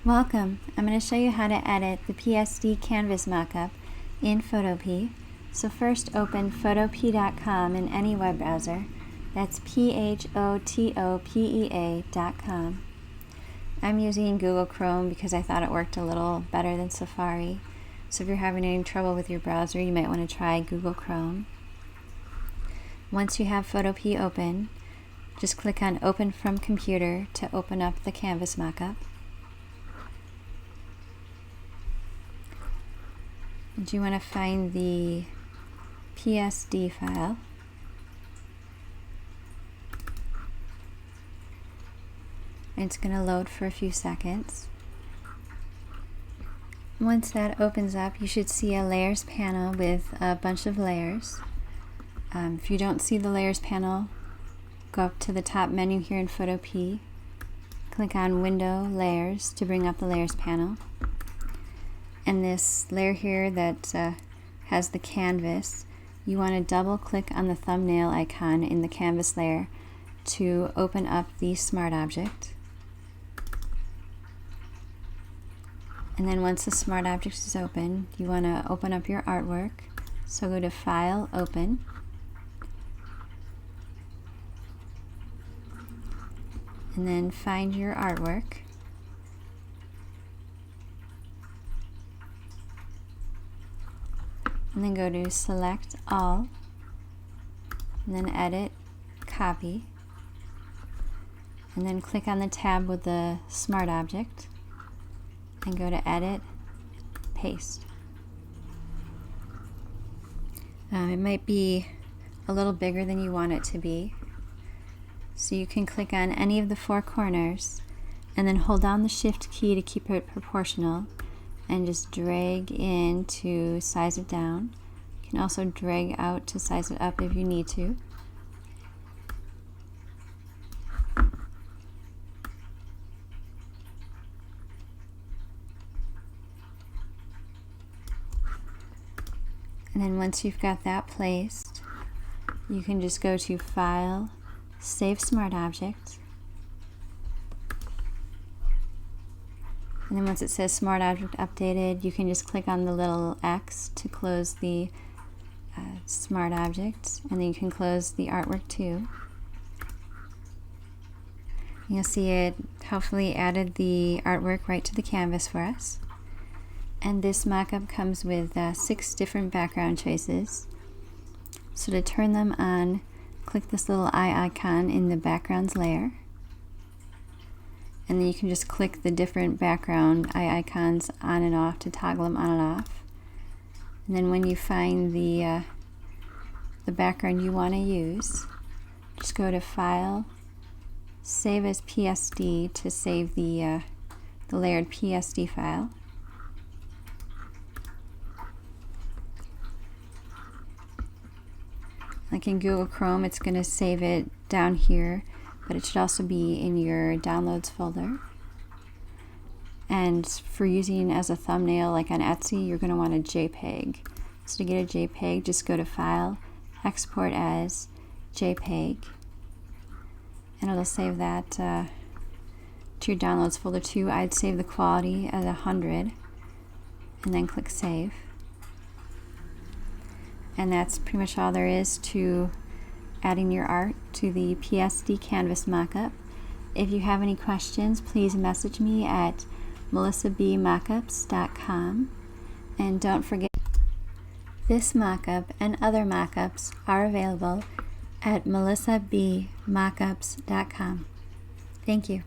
Welcome! I'm going to show you how to edit the PSD canvas mockup in Photopea. So first open photopea.com in any web browser. That's photopea.com. I'm using Google Chrome because I thought it worked a little better than Safari. So if you're having any trouble with your browser, you might want to try Google Chrome. Once you have Photopea open, just click on Open from Computer to open up the canvas mockup. And you want to find the PSD file. And it's going to load for a few seconds. Once that opens up, you should see a layers panel with a bunch of layers. If you don't see the layers panel, go up to the top menu here in Photopea. Click on Window Layers to bring up the layers panel. And this layer here that has the canvas, you want to double click on the thumbnail icon in the canvas layer to open up the smart object. And then once the smart object is open, you want to open up your artwork. So go to File, Open. And then find your artwork. And then go to Select All, and then Edit, Copy, and then click on the tab with the smart object, and go to Edit, Paste. It might be a little bigger than you want it to be, so you can click on any of the four corners, and then hold down the Shift key to keep it proportional, and just drag in to size it down. You can also drag out to size it up if you need to. And then once you've got that placed, you can just go to File, Save Smart Object. And then once it says Smart Object Updated, you can just click on the little X to close the Smart Object, and then you can close the artwork too. You'll see it helpfully added the artwork right to the canvas for us. And this mockup comes with 6 different background choices. So to turn them on, click this little eye icon in the backgrounds layer. And then you can just click the different background eye icons on and off to toggle them on and off. And then when you find the background you want to use, just go to File, Save as PSD to save the layered PSD file. Like in Google Chrome, it's going to save it down here, but it should also be in your Downloads folder. And for using as a thumbnail like on Etsy, you're going to want a JPEG. So to get a JPEG, just go to File, Export as JPEG, and it'll save that to your Downloads folder too. I'd save the quality at 100, and then click Save. And that's pretty much all there is to adding your art to the PSD canvas mockup. If you have any questions, please message me at melissabmockups.com. And don't forget, this mockup and other mockups are available at melissabmockups.com. Thank you.